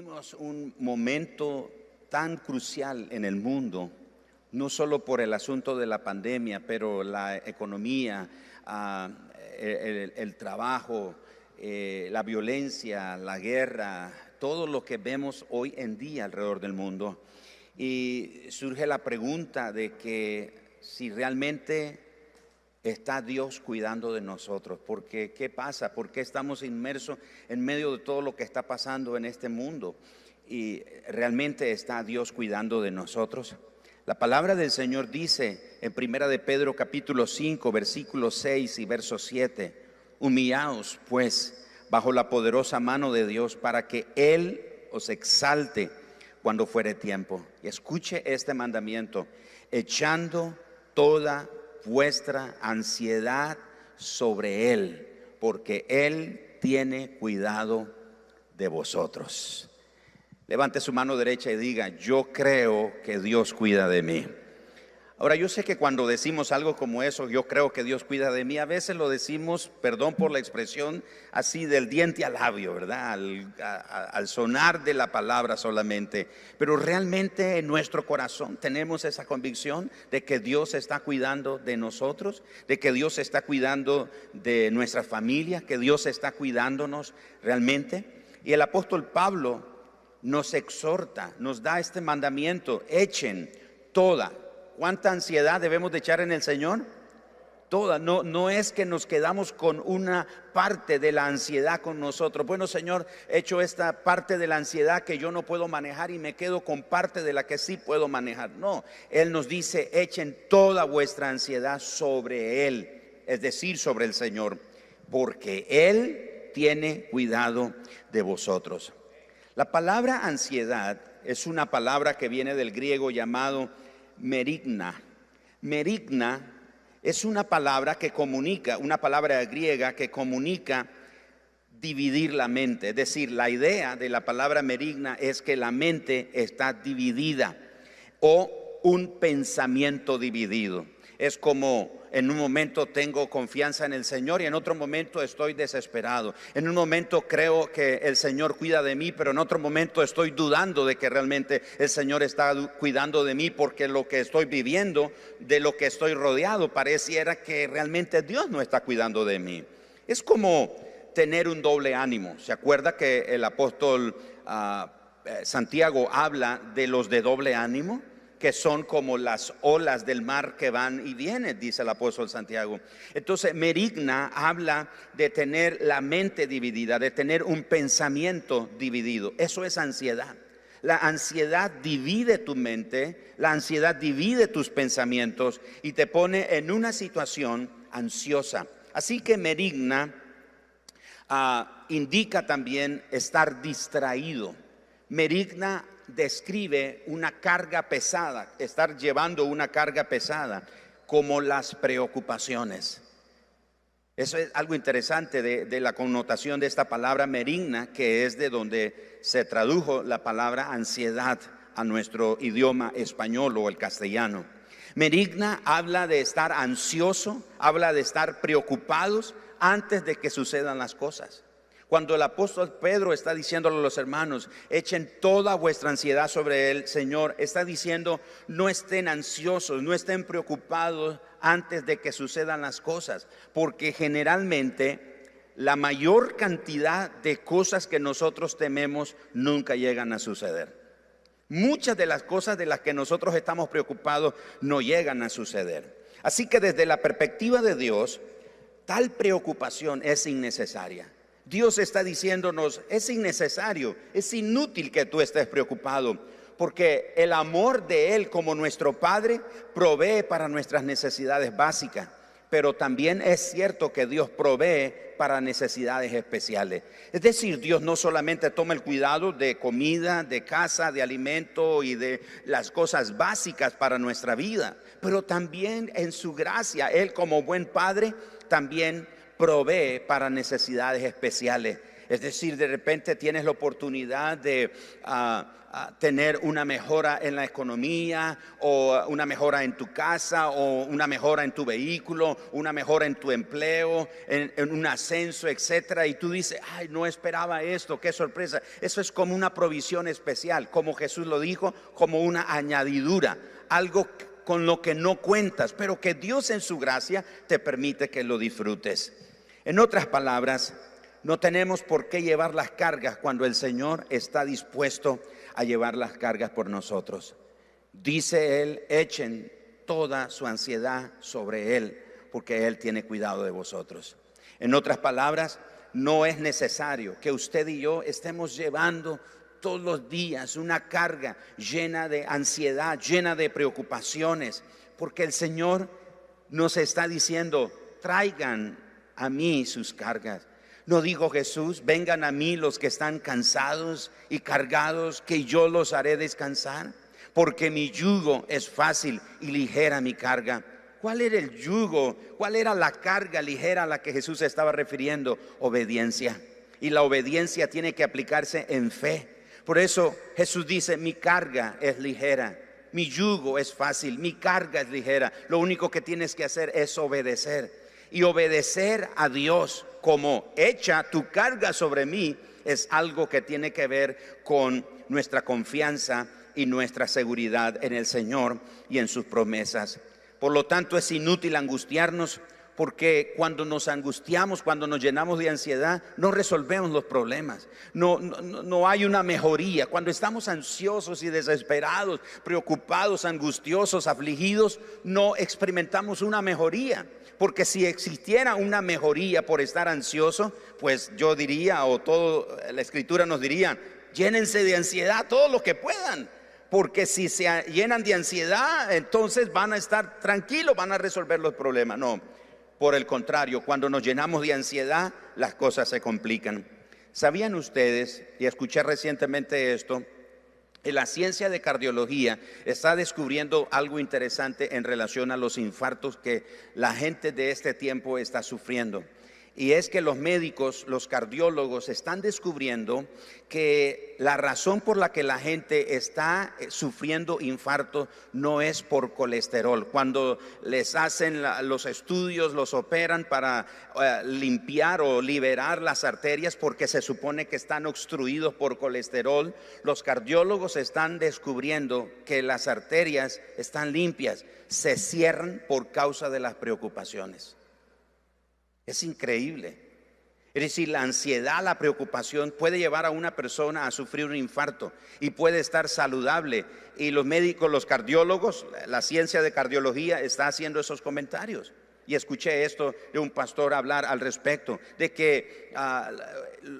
Vivimos un momento tan crucial en el mundo, no solo por el asunto de la pandemia, pero la economía, el trabajo, la violencia, la guerra, todo lo que vemos hoy en día alrededor del mundo. Y surge la pregunta de que si realmente está Dios cuidando de nosotros, porque ¿qué pasa? ¿Por qué estamos inmersos en medio de todo lo que está pasando en este mundo? Y realmente está Dios cuidando de nosotros. La palabra del Señor dice en Primera de Pedro capítulo 5 versículos 6 y verso 7: humillaos pues bajo la poderosa mano de Dios, para que Él os exalte cuando fuere tiempo. Y escuche este mandamiento: echando toda vuestra ansiedad sobre Él, porque Él tiene cuidado de vosotros. Levante su mano derecha y diga: yo creo que Dios cuida de mí. Ahora, yo sé que cuando decimos algo como eso, yo creo que Dios cuida de mí, a veces lo decimos, perdón por la expresión, así del diente al labio, ¿verdad? Al sonar de la palabra solamente. Pero realmente en nuestro corazón tenemos esa convicción de que Dios está cuidando de nosotros, de que Dios está cuidando de nuestra familia, que Dios está cuidándonos realmente. Y el apóstol Pablo nos exhorta, nos da este mandamiento: echen toda. ¿Cuánta ansiedad debemos de echar en el Señor? Toda. No es que nos quedamos con una parte de la ansiedad con nosotros. Bueno, Señor, echo esta parte de la ansiedad que yo no puedo manejar y me quedo con parte de la que sí puedo manejar. No, Él nos dice: echen toda vuestra ansiedad sobre Él, es decir, sobre el Señor, porque Él tiene cuidado de vosotros. La palabra ansiedad es una palabra que viene del griego llamado merigna. Merigna es una palabra que comunica, una palabra griega que comunica dividir la mente. Es decir, la idea de la palabra merigna es que la mente está dividida o un pensamiento dividido. Es como en un momento tengo confianza en el Señor y en otro momento estoy desesperado. En un momento creo que el Señor cuida de mí, pero en otro momento estoy dudando de que realmente el Señor está cuidando de mí, porque lo que estoy viviendo, de lo que estoy rodeado, pareciera que realmente Dios no está cuidando de mí. Es como tener un doble ánimo. ¿Se acuerda que el apóstol Santiago habla de los de doble ánimo? Que son como las olas del mar que van y vienen, dice el apóstol Santiago. Entonces, merigna habla de tener la mente dividida, de tener un pensamiento dividido. Eso es ansiedad. La ansiedad divide tu mente, la ansiedad divide tus pensamientos y te pone en una situación ansiosa. Así que merigna indica también estar distraído. Merigna describe una carga pesada, estar llevando una carga pesada, como las preocupaciones. Eso es algo interesante de la connotación de esta palabra merigna, que es de donde se tradujo la palabra ansiedad a nuestro idioma español o el castellano. Merigna habla de estar ansioso, habla de estar preocupados antes de que sucedan las cosas. Cuando el apóstol Pedro está diciéndole a los hermanos: echen toda vuestra ansiedad sobre el Señor, está diciendo: no estén ansiosos, no estén preocupados antes de que sucedan las cosas, porque generalmente la mayor cantidad de cosas que nosotros tememos nunca llegan a suceder. Muchas de las cosas de las que nosotros estamos preocupados no llegan a suceder. Así que desde la perspectiva de Dios, tal preocupación es innecesaria. Dios está diciéndonos: es innecesario, es inútil que tú estés preocupado, porque el amor de Él como nuestro Padre provee para nuestras necesidades básicas. Pero también es cierto que Dios provee para necesidades especiales. Es decir, Dios no solamente toma el cuidado de comida, de casa, de alimento y de las cosas básicas para nuestra vida, pero también en su gracia, Él como buen Padre también provee para necesidades especiales. Es decir, de repente tienes la oportunidad de tener una mejora en la economía, o una mejora en tu casa, o una mejora en tu vehículo, una mejora en tu empleo, en un ascenso, etcétera. Y tú dices, ay, no esperaba esto, qué sorpresa. Eso es como una provisión especial, como Jesús lo dijo, como una añadidura, algo con lo que no cuentas, pero que Dios en su gracia te permite que lo disfrutes. En otras palabras, no tenemos por qué llevar las cargas cuando el Señor está dispuesto a llevar las cargas por nosotros. Dice Él, echen toda su ansiedad sobre Él, porque Él tiene cuidado de vosotros. En otras palabras, no es necesario que usted y yo estemos llevando todos los días una carga llena de ansiedad, llena de preocupaciones, porque el Señor nos está diciendo, traigan a mí sus cargas. ¿No dijo Jesús, vengan a mí los que están cansados y cargados, que yo los haré descansar? Porque mi yugo es fácil y ligera mi carga. ¿Cuál era el yugo? ¿Cuál era la carga ligera a la que Jesús se estaba refiriendo? Obediencia. Y la obediencia tiene que aplicarse en fe. Por eso Jesús dice, mi carga es ligera, mi yugo es fácil, mi carga es ligera. Lo único que tienes que hacer es obedecer. Y obedecer a Dios como echa tu carga sobre mí es algo que tiene que ver con nuestra confianza y nuestra seguridad en el Señor y en sus promesas. Por lo tanto, es inútil angustiarnos, porque cuando nos angustiamos, cuando nos llenamos de ansiedad, no resolvemos los problemas. No hay una mejoría. Cuando estamos ansiosos y desesperados, preocupados, angustiosos, afligidos, no experimentamos una mejoría. Porque si existiera una mejoría por estar ansioso, pues yo diría, o toda la Escritura nos diría, llénense de ansiedad todo lo que puedan. Porque si se llenan de ansiedad, entonces van a estar tranquilos, van a resolver los problemas. No, por el contrario, cuando nos llenamos de ansiedad, las cosas se complican. ¿Sabían ustedes, y escuché recientemente esto, que la ciencia de cardiología está descubriendo algo interesante en relación a los infartos que la gente de este tiempo está sufriendo? Y es que los médicos, los cardiólogos están descubriendo que la razón por la que la gente está sufriendo infarto no es por colesterol. Cuando les hacen los estudios, los operan para limpiar o liberar las arterias porque se supone que están obstruidos por colesterol, los cardiólogos están descubriendo que las arterias están limpias, se cierran por causa de las preocupaciones. Es increíble. Es decir, la ansiedad, la preocupación puede llevar a una persona a sufrir un infarto y puede estar saludable. Y los médicos, los cardiólogos, la ciencia de cardiología está haciendo esos comentarios. Y escuché esto de un pastor hablar al respecto, de que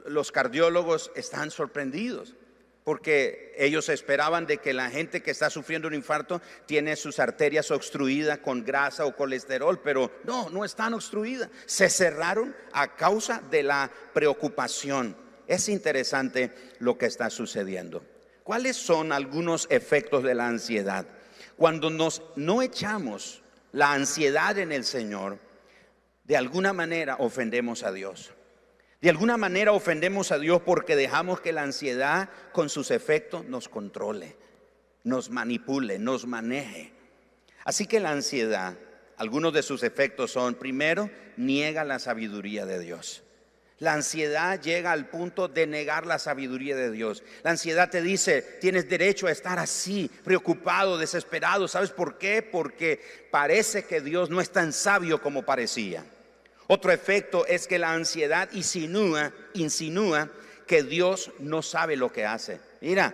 los cardiólogos están sorprendidos. Porque ellos esperaban de que la gente que está sufriendo un infarto tiene sus arterias obstruidas con grasa o colesterol, pero no están obstruidas. Se cerraron a causa de la preocupación. Es interesante lo que está sucediendo. ¿Cuáles son algunos efectos de la ansiedad? Cuando no echamos la ansiedad en el Señor, de alguna manera ofendemos a Dios. De alguna manera ofendemos a Dios porque dejamos que la ansiedad con sus efectos nos controle, nos manipule, nos maneje. Así que la ansiedad, algunos de sus efectos son, primero, niega la sabiduría de Dios. La ansiedad llega al punto de negar la sabiduría de Dios. La ansiedad te dice, tienes derecho a estar así, preocupado, desesperado. ¿Sabes por qué? Porque parece que Dios no es tan sabio como parecía. Otro efecto es que la ansiedad insinúa que Dios no sabe lo que hace. Mira,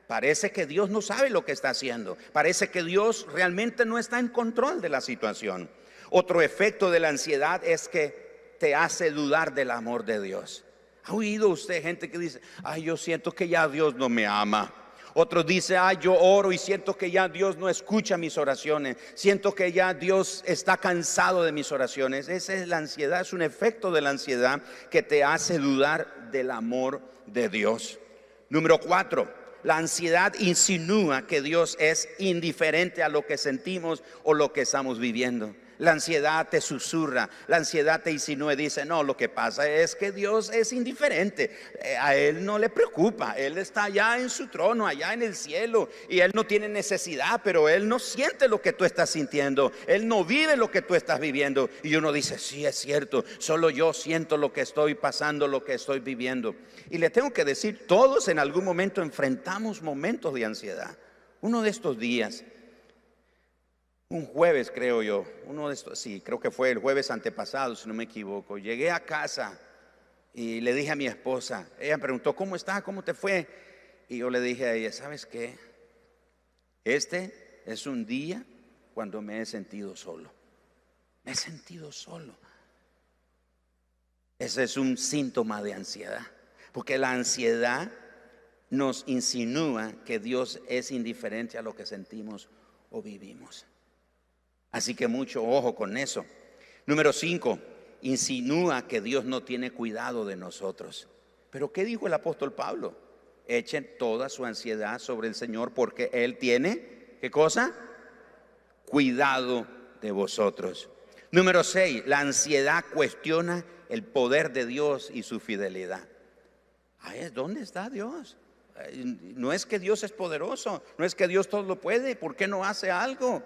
parece que Dios no sabe lo que está haciendo. Parece que Dios realmente no está en control de la situación. Otro efecto de la ansiedad es que te hace dudar del amor de Dios. ¿Ha oído usted gente que dice, ay, yo siento que ya Dios no me ama? Otros dicen, ay, yo oro y siento que ya Dios no escucha mis oraciones. Siento que ya Dios está cansado de mis oraciones. Esa es la ansiedad, es un efecto de la ansiedad que te hace dudar del amor de Dios. Número 4, la ansiedad insinúa que Dios es indiferente a lo que sentimos o lo que estamos viviendo. La ansiedad te susurra, la ansiedad te insinúa y dice, no, lo que pasa es que Dios es indiferente, a Él no le preocupa, Él está allá en su trono, allá en el cielo, y Él no tiene necesidad, pero Él no siente lo que tú estás sintiendo, Él no vive lo que tú estás viviendo. Y uno dice, sí, es cierto, solo yo siento lo que estoy pasando, lo que estoy viviendo. Y le tengo que decir, todos en algún momento enfrentamos momentos de ansiedad. Uno de estos días, un jueves creo yo, uno de estos, sí, creo que fue el jueves antepasado, si no me equivoco. Llegué a casa y le dije a mi esposa, ella me preguntó, ¿cómo estás? ¿Cómo te fue? Y yo le dije a ella, ¿sabes qué? Este es un día cuando me he sentido solo. Me he sentido solo. Ese es un síntoma de ansiedad, porque la ansiedad nos insinúa que Dios es indiferente a lo que sentimos o vivimos. Así que mucho ojo con eso. Número 5, insinúa que Dios no tiene cuidado de nosotros. Pero ¿qué dijo el apóstol Pablo? Echen toda su ansiedad sobre el Señor, porque Él tiene, ¿qué cosa? Cuidado de vosotros. Número 6, la ansiedad cuestiona el poder de Dios y su fidelidad. ¿Dónde está Dios? No es que Dios es poderoso, no es que Dios todo lo puede, ¿por qué no hace algo?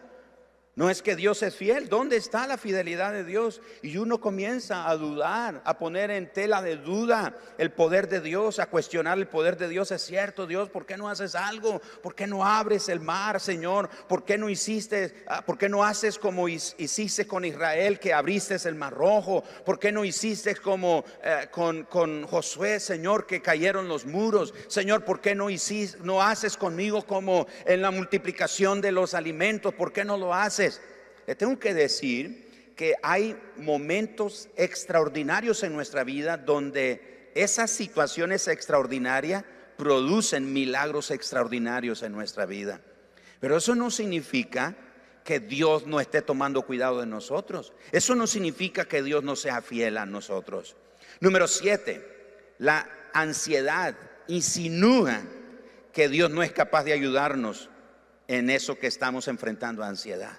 No es que Dios es fiel, ¿dónde está la fidelidad de Dios? Y uno comienza a dudar, a poner en tela de duda el poder de Dios, a cuestionar el poder de Dios. Es cierto, Dios, ¿por qué no haces algo? ¿Por qué no abres el mar, Señor? ¿Por qué no haces como hiciste con Israel, que abriste el mar rojo? ¿Por qué no hiciste como con Josué, Señor, que cayeron los muros? Señor, ¿por qué no haces conmigo como en la multiplicación de los alimentos? ¿Por qué no lo haces? Le tengo que decir que hay momentos extraordinarios en nuestra vida donde esas situaciones extraordinarias producen milagros extraordinarios en nuestra vida. Pero eso no significa que Dios no esté tomando cuidado de nosotros. Eso no significa que Dios no sea fiel a nosotros. Número 7, la ansiedad insinúa que Dios no es capaz de ayudarnos en eso que estamos enfrentando, ansiedad.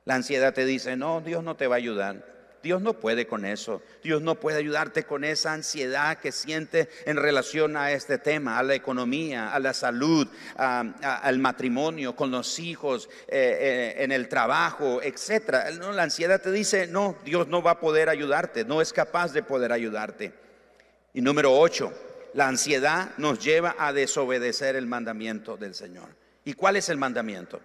La ansiedad te dice, no, Dios no te va a ayudar. Dios no puede con eso. Dios no puede ayudarte con esa ansiedad que sientes en relación a este tema, a la economía, a la salud, al matrimonio, con los hijos, en el trabajo, etc. No, la ansiedad te dice, no, Dios no va a poder ayudarte, no es capaz de poder ayudarte. Y número 8, la ansiedad nos lleva a desobedecer el mandamiento del Señor. ¿Y cuál es el mandamiento?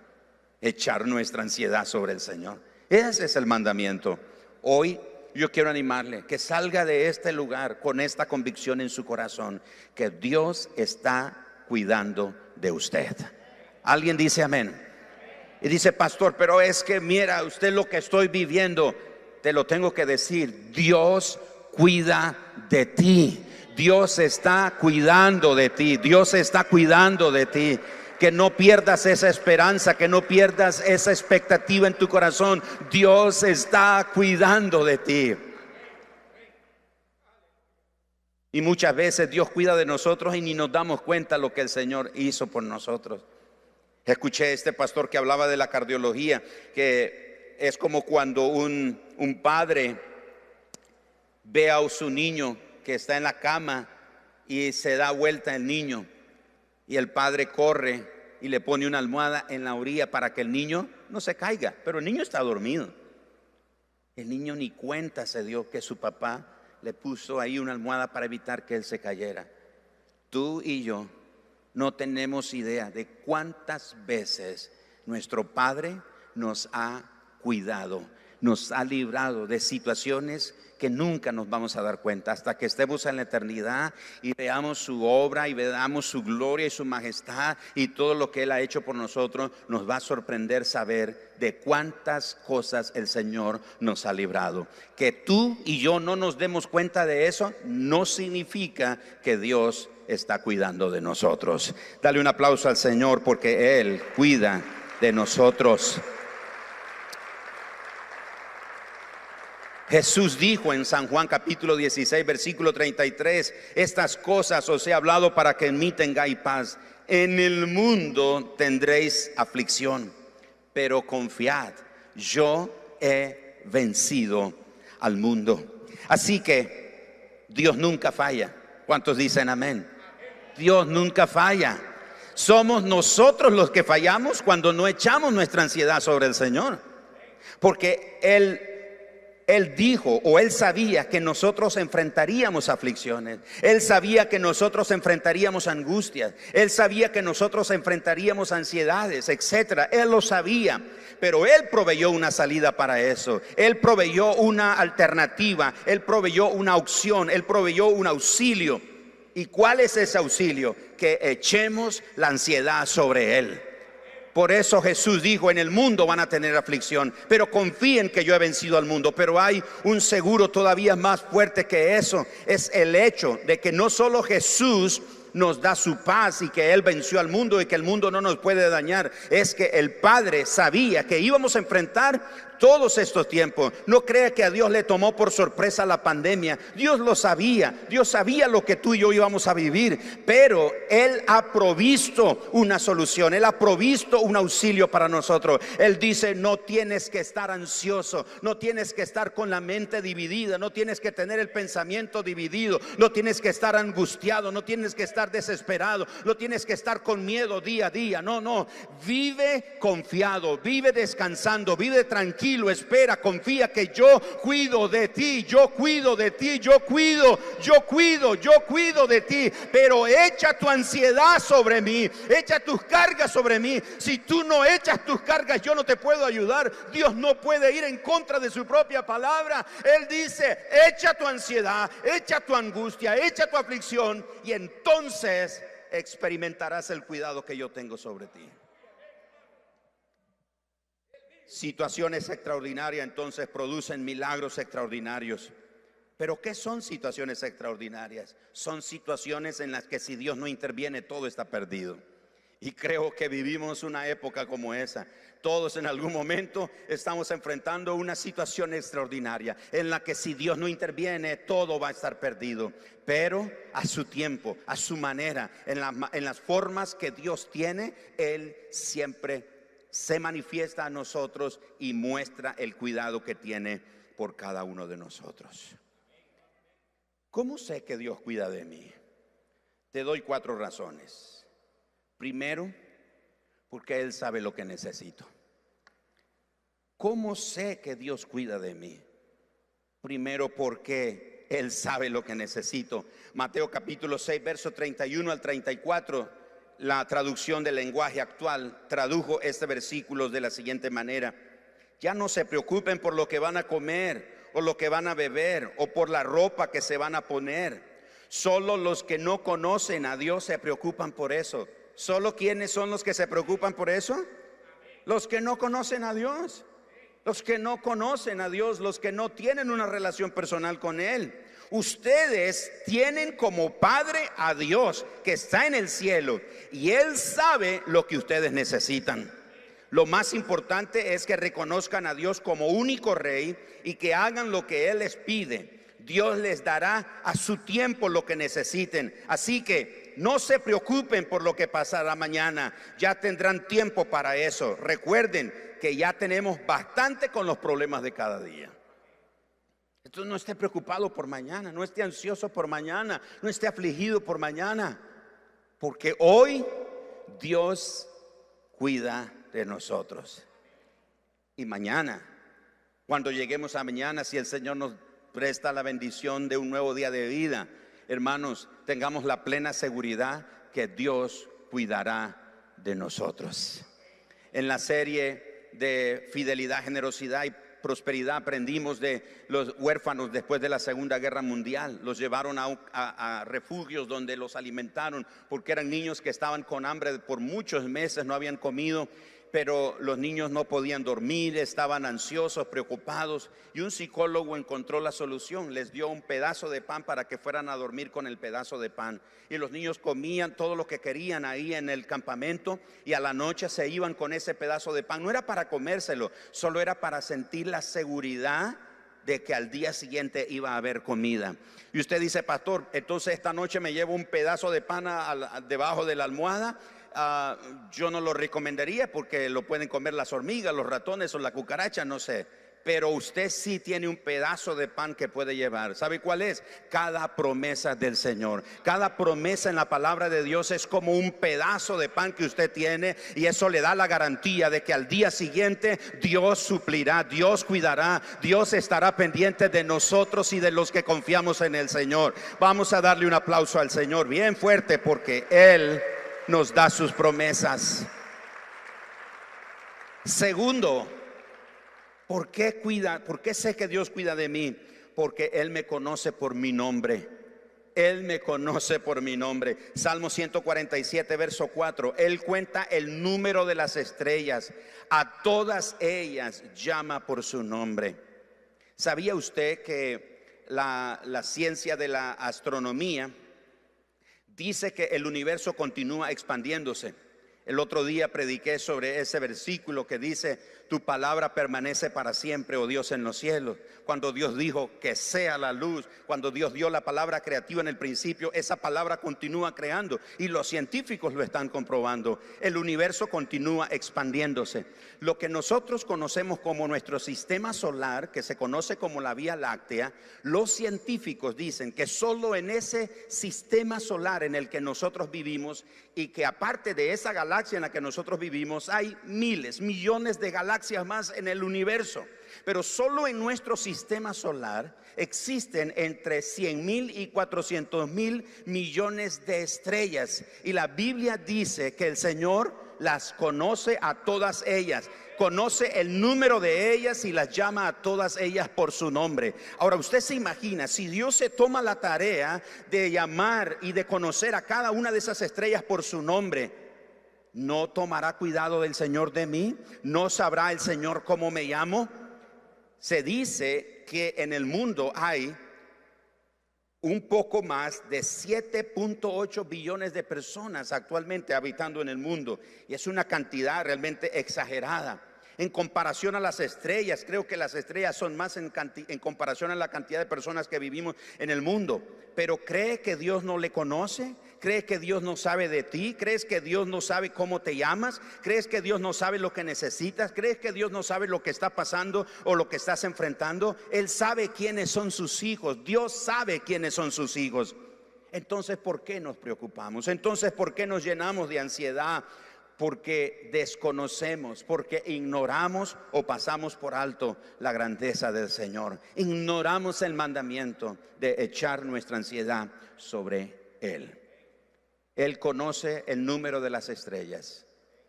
Echar nuestra ansiedad sobre el Señor. Ese es el mandamiento. Hoy yo quiero animarle que salga de este lugar con esta convicción en su corazón, que Dios está cuidando de usted. ¿Alguien dice amén? Y dice, pastor, pero es que mira usted lo que estoy viviendo. Te lo tengo que decir, Dios cuida de ti. Dios está cuidando de ti. Dios está cuidando de ti. Que no pierdas esa esperanza, que no pierdas esa expectativa en tu corazón. Dios está cuidando de ti. Y muchas veces Dios cuida de nosotros y ni nos damos cuenta lo que el Señor hizo por nosotros. Escuché a este pastor que hablaba de la cardiología, que es como cuando un padre ve a su niño que está en la cama y se da vuelta el niño. Y el padre corre y le pone una almohada en la orilla para que el niño no se caiga. Pero el niño está dormido. El niño ni cuenta se dio que su papá le puso ahí una almohada para evitar que él se cayera. Tú y yo no tenemos idea de cuántas veces nuestro Padre nos ha cuidado, nos ha librado de situaciones que nunca nos vamos a dar cuenta hasta que estemos en la eternidad y veamos su obra y veamos su gloria y su majestad y todo lo que Él ha hecho por nosotros. Nos va a sorprender saber de cuántas cosas el Señor nos ha librado. Que tú y yo no nos demos cuenta de eso no significa que Dios está cuidando de nosotros. Dale un aplauso al Señor porque Él cuida de nosotros. Jesús dijo en San Juan capítulo 16 versículo 33: estas cosas os he hablado para que en mí tengáis paz. En el mundo tendréis aflicción, pero confiad, yo he vencido al mundo. Así que Dios nunca falla. ¿Cuántos dicen amén? Dios nunca falla. Somos nosotros los que fallamos cuando no echamos nuestra ansiedad sobre el Señor. Porque Él dijo, o Él sabía que nosotros enfrentaríamos aflicciones. Él sabía que nosotros enfrentaríamos angustias. Él sabía que nosotros enfrentaríamos ansiedades, etcétera. Él lo sabía, pero Él proveyó una salida para eso. Él proveyó una alternativa. Él proveyó una opción. Él proveyó un auxilio. ¿Y cuál es ese auxilio? Que echemos la ansiedad sobre Él. Por eso Jesús dijo, en el mundo van a tener aflicción, pero confíen que yo he vencido al mundo. Pero hay un seguro todavía más fuerte que eso. Es el hecho de que no solo Jesús nos da su paz y que Él venció al mundo y que el mundo no nos puede dañar. Es que el Padre sabía que íbamos a enfrentar todos estos tiempos. No crea que a Dios le tomó por sorpresa la pandemia. Dios lo sabía. Dios sabía lo que tú y yo íbamos a vivir. Pero Él ha provisto una solución. Él ha provisto un auxilio para nosotros. Él dice, no tienes que estar ansioso. No tienes que estar con la mente dividida. No tienes que tener el pensamiento dividido. No tienes que estar angustiado. No tienes que estar desesperado. No tienes que estar con miedo día a día. No. Vive confiado. Vive descansando. Vive tranquilo. Espera, confía que yo cuido de ti, yo cuido de ti, yo cuido de ti. Pero echa tu ansiedad sobre mí, echa tus cargas sobre mí. Si tú no echas tus cargas, yo no te puedo ayudar. Dios no puede ir en contra de su propia palabra. Él dice, echa tu ansiedad, echa tu angustia, echa tu aflicción, y entonces experimentarás el cuidado que yo tengo sobre ti. Situaciones extraordinarias entonces producen milagros extraordinarios. Pero ¿qué son situaciones extraordinarias? Son situaciones en las que si Dios no interviene, todo está perdido. Y creo que vivimos una época como esa. Todos en algún momento estamos enfrentando una situación extraordinaria en la que si Dios no interviene, todo va a estar perdido. Pero a su tiempo, a su manera, en las formas que Dios tiene, Él siempre se manifiesta a nosotros y muestra el cuidado que tiene por cada uno de nosotros. ¿Cómo sé que Dios cuida de mí? Te doy 4 razones. Primero, porque Él sabe lo que necesito. ¿Cómo sé que Dios cuida de mí? Primero, porque Él sabe lo que necesito. Mateo capítulo 6, verso 31 al 34. La traducción del lenguaje actual tradujo este versículo de la siguiente manera: ya no se preocupen por lo que van a comer o lo que van a beber o por la ropa que se van a poner. Solo los que no conocen a Dios se preocupan por eso. ¿Solo quiénes son los que se preocupan por eso? Los que no conocen a Dios. Los que no conocen a Dios, los que no tienen una relación personal con Él. Ustedes tienen como Padre a Dios que está en el cielo, y Él sabe lo que ustedes necesitan. Lo más importante es que reconozcan a Dios como único Rey y que hagan lo que Él les pide. Dios les dará a su tiempo lo que necesiten. Así que no se preocupen por lo que pasará mañana. Ya tendrán tiempo para eso. Recuerden que ya tenemos bastante con los problemas de cada día. Entonces no esté preocupado por mañana, no esté ansioso por mañana, no esté afligido por mañana, porque hoy Dios cuida de nosotros. Y mañana, cuando lleguemos a mañana, si el Señor nos presta la bendición de un nuevo día de vida, hermanos, tengamos la plena seguridad que Dios cuidará de nosotros. En la serie de fidelidad, generosidad y prosperidad aprendimos de los huérfanos después de la Segunda Guerra Mundial. Los llevaron a refugios donde los alimentaron, porque eran niños que estaban con hambre por muchos meses, no habían comido. Pero los niños no podían dormir, estaban ansiosos, preocupados, y un psicólogo encontró la solución. Les dio un pedazo de pan para que fueran a dormir con el pedazo de pan, y los niños comían todo lo que querían ahí en el campamento, y a la noche se iban con ese pedazo de pan. No era para comérselo, solo era para sentir la seguridad de que al día siguiente iba a haber comida. Y usted dice: pastor, entonces esta noche me llevo un pedazo de pan debajo de la almohada. Yo no lo recomendaría, porque lo pueden comer las hormigas, los ratones o la cucaracha, no sé. pero usted sí tiene un pedazo de pan que puede llevar. ¿Sabe cuál es? Cada promesa del Señor. Cada promesa en la palabra de Dios es como un pedazo de pan que usted tiene, y eso le da la garantía de que al día siguiente Dios suplirá, Dios cuidará, Dios estará pendiente de nosotros y de los que confiamos en el Señor. Vamos a darle un aplauso al Señor bien fuerte, porque Él nos da sus promesas. Segundo, ¿por qué sé que Dios cuida de mí? Porque Él me conoce por mi nombre. Él me conoce por mi nombre. Salmo 147, verso 4. Él cuenta el número de las estrellas. A todas ellas llama por su nombre. ¿Sabía usted que la ciencia de la astronomía dice que el universo continúa expandiéndose? El otro día prediqué sobre ese versículo que dice: tu palabra permanece para siempre, oh Dios, en los cielos. Cuando Dios dijo que sea la luz, cuando Dios dio la palabra creativa en el principio, esa palabra continúa creando, y los científicos lo están comprobando. El universo continúa expandiéndose. Lo que nosotros conocemos como nuestro sistema solar, que se conoce como la Vía Láctea, los científicos dicen que solo en ese sistema solar en el que nosotros vivimos, y que aparte de esa galaxia en la que nosotros vivimos, hay miles, millones de galaxias más en el universo. Pero solo en nuestro sistema solar existen entre 100,000 y 400,000 millones de estrellas. Y la Biblia dice que el Señor las conoce a todas ellas, conoce el número de ellas y las llama a todas ellas por su nombre. Ahora, usted se imagina, si Dios se toma la tarea de llamar y de conocer a cada una de esas estrellas por su nombre, ¿no tomará cuidado del Señor de mí? ¿No sabrá el Señor cómo me llamo? Se dice que en el mundo hay un poco más de 7.8 billones de personas actualmente habitando en el mundo, y es una cantidad realmente exagerada. En comparación a las estrellas, creo que las estrellas son más en comparación a la cantidad de personas que vivimos en el mundo. Pero ¿cree que Dios no le conoce? ¿Cree que Dios no sabe de ti? ¿Crees que Dios no sabe cómo te llamas? ¿Crees que Dios no sabe lo que necesitas? ¿Crees que Dios no sabe lo que está pasando o lo que estás enfrentando? Él sabe quiénes son sus hijos. Dios sabe quiénes son sus hijos. Entonces, ¿por qué nos preocupamos? Entonces, ¿por qué nos llenamos de ansiedad? Porque desconocemos, porque ignoramos o pasamos por alto la grandeza del Señor. Ignoramos el mandamiento de echar nuestra ansiedad sobre Él. Él conoce el número de las estrellas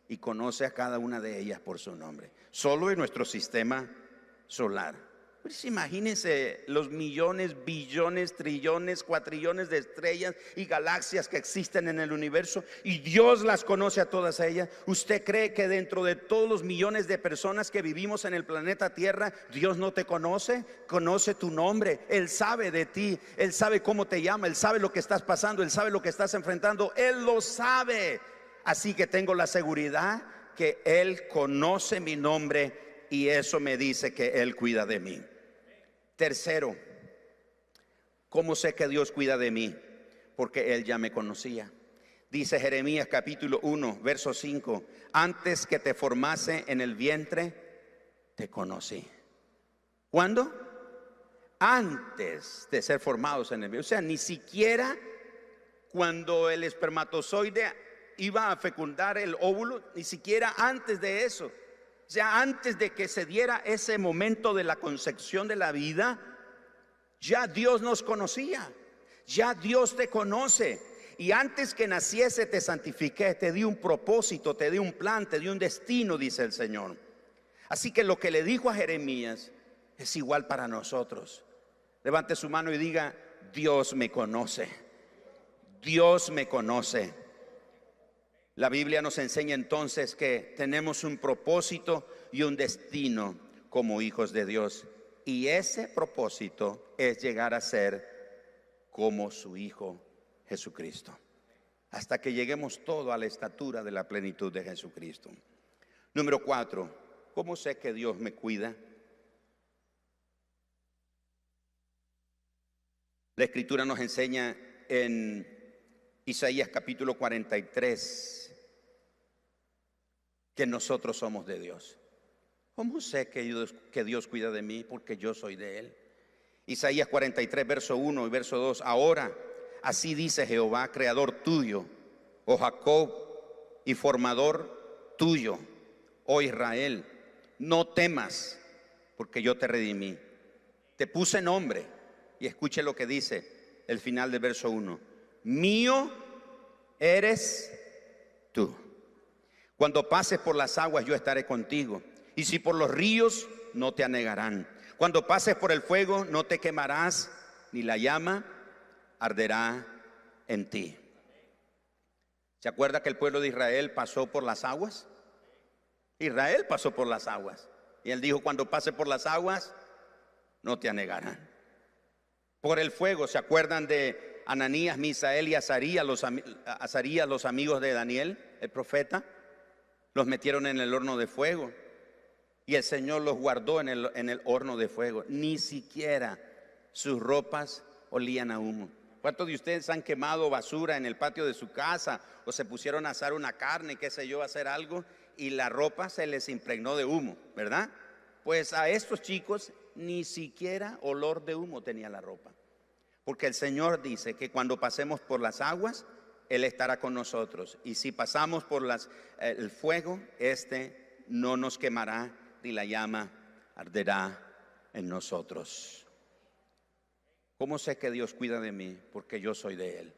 y conoce a cada una de ellas por su nombre. Solo en nuestro sistema solar. Pues imagínense los millones, billones, trillones, cuatrillones de estrellas y galaxias que existen en el universo, y Dios las conoce a todas ellas. ¿Usted cree que dentro de todos los millones de personas que vivimos en el planeta Tierra, Dios no te conoce? Conoce tu nombre, Él sabe de ti, Él sabe cómo te llama, Él sabe lo que estás pasando, Él sabe lo que estás enfrentando, Él lo sabe. Así que tengo la seguridad que Él conoce mi nombre, y eso me dice que Él cuida de mí. Tercero, ¿cómo sé que Dios cuida de mí? Porque Él ya me conocía. Dice Jeremías capítulo 1, verso 5: antes que te formase en el vientre, te conocí. ¿Cuándo? Antes de ser formados en el vientre. O sea, ni siquiera cuando el espermatozoide iba a fecundar el óvulo, ni siquiera antes de eso. O sea, antes de que se diera ese momento de la concepción de la vida, ya Dios nos conocía, ya Dios te conoce. Y antes que naciese te santifiqué, te di un propósito, te di un plan, te di un destino, dice el Señor. Así que lo que le dijo a Jeremías es igual para nosotros. Levante su mano y diga: Dios me conoce, Dios me conoce. La Biblia nos enseña entonces que tenemos un propósito y un destino como hijos de Dios, y ese propósito es llegar a ser como su Hijo Jesucristo, hasta que lleguemos todo a la estatura de la plenitud de Jesucristo. Número 4, ¿cómo sé que Dios me cuida? La Escritura nos enseña en Isaías capítulo 43 que nosotros somos de Dios. ¿Cómo sé que Dios cuida de mí? Porque yo soy de Él. Isaías 43, verso 1 y verso 2. Ahora, así dice Jehová, creador tuyo, oh Jacob, y formador tuyo, oh Israel, no temas, porque yo te redimí. Te puse nombre. Y escuche lo que dice el final del verso 1. Mío eres tú. Cuando pases por las aguas, yo estaré contigo. Y si por los ríos, no te anegarán. Cuando pases por el fuego, no te quemarás, ni la llama arderá en ti. ¿Se acuerda que el pueblo de Israel pasó por las aguas? Israel pasó por las aguas. Y él dijo, cuando pase por las aguas, no te anegarán. Por el fuego, ¿se acuerdan de Ananías, Misael y Azarías, los amigos de Daniel, el profeta? Los metieron en el horno de fuego. Y el Señor los guardó en el horno de fuego. Ni siquiera sus ropas olían a humo. ¿Cuántos de ustedes han quemado basura en el patio de su casa? O se pusieron a asar una carne, qué sé yo, a hacer algo, y la ropa se les impregnó de humo, ¿verdad? Pues a estos chicos ni siquiera olor de humo tenía la ropa. Porque el Señor dice que cuando pasemos por las aguas, Él estará con nosotros. Y si pasamos por el fuego, no nos quemará, ni la llama arderá en nosotros. ¿Cómo sé que Dios cuida de mí? Porque yo soy de Él.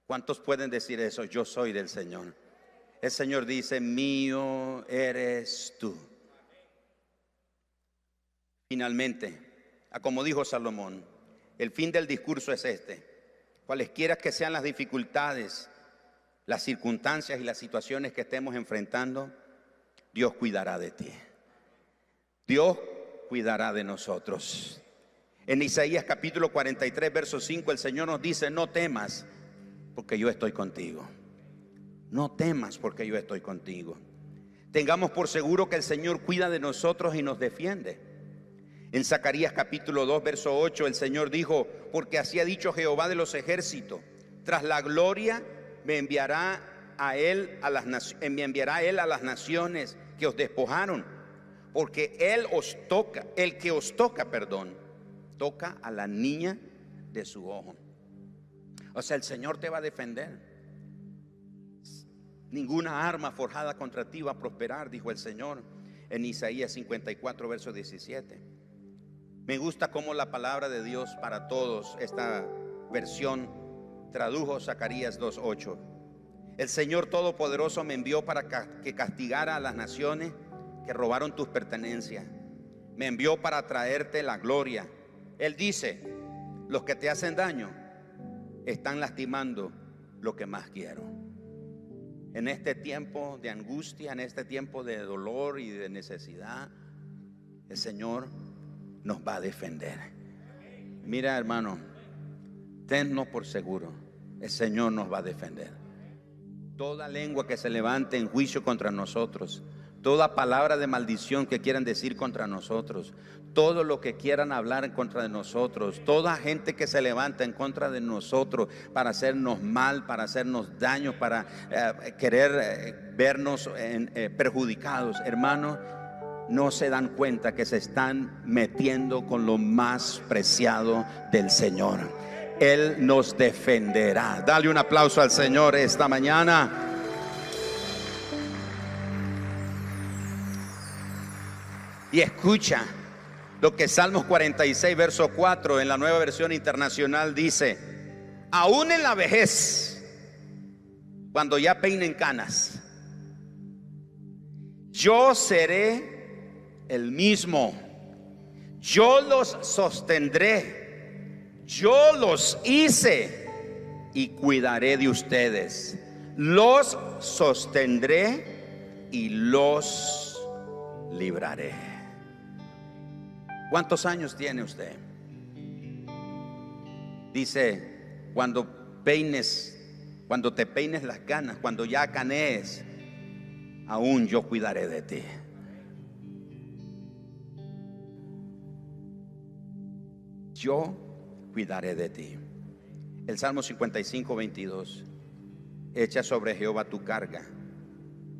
¿Cuántos pueden decir eso? Yo soy del Señor. El Señor dice, mío eres tú. Finalmente, como dijo Salomón, el fin del discurso es este: cualesquiera que sean las dificultades, las circunstancias y las situaciones que estemos enfrentando, Dios cuidará de ti. Dios cuidará de nosotros. En Isaías capítulo 43, verso 5, el Señor nos dice, no temas, porque yo estoy contigo. No temas, porque yo estoy contigo. Tengamos por seguro que el Señor cuida de nosotros y nos defiende. En Zacarías capítulo 2, verso 8, el Señor dijo, porque así ha dicho Jehová de los ejércitos, tras la gloria me enviará Él a las naciones que os despojaron, porque el que os toca, toca a la niña de su ojo. O sea, el Señor te va a defender. Ninguna arma forjada contra ti va a prosperar, dijo el Señor en Isaías 54, verso 17. Me gusta cómo la palabra de Dios para todos, esta versión, tradujo Zacarías 2:8. El Señor Todopoderoso me envió para que castigara a las naciones que robaron tus pertenencias. Me envió para traerte la gloria. Él dice, los que te hacen daño están lastimando lo que más quiero. En este tiempo de angustia, en este tiempo de dolor y de necesidad, el Señor nos va a defender. Mira, hermano, tennos por seguro, el Señor nos va a defender. Toda lengua que se levante en juicio contra nosotros, toda palabra de maldición que quieran decir contra nosotros, todo lo que quieran hablar en contra de nosotros, toda gente que se levanta en contra de nosotros para hacernos mal, para hacernos daño, para querer vernos perjudicados, hermanos, no se dan cuenta que se están metiendo con lo más preciado del Señor. Él nos defenderá. Dale un aplauso al Señor esta mañana. Y escucha lo que Salmos 46, verso 4 en la Nueva Versión Internacional dice: aún en la vejez, cuando ya peinen canas, yo seré el mismo. Yo los sostendré, yo los hice y cuidaré de ustedes. Los sostendré y los libraré. ¿Cuántos años tiene usted? Dice, cuando te peines las canas, cuando ya canees, aún yo cuidaré de ti. Yo cuidaré de ti. El Salmo 55, 22. Echa sobre Jehová tu carga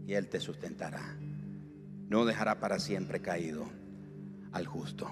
y Él te sustentará. no dejará para siempre caído al justo.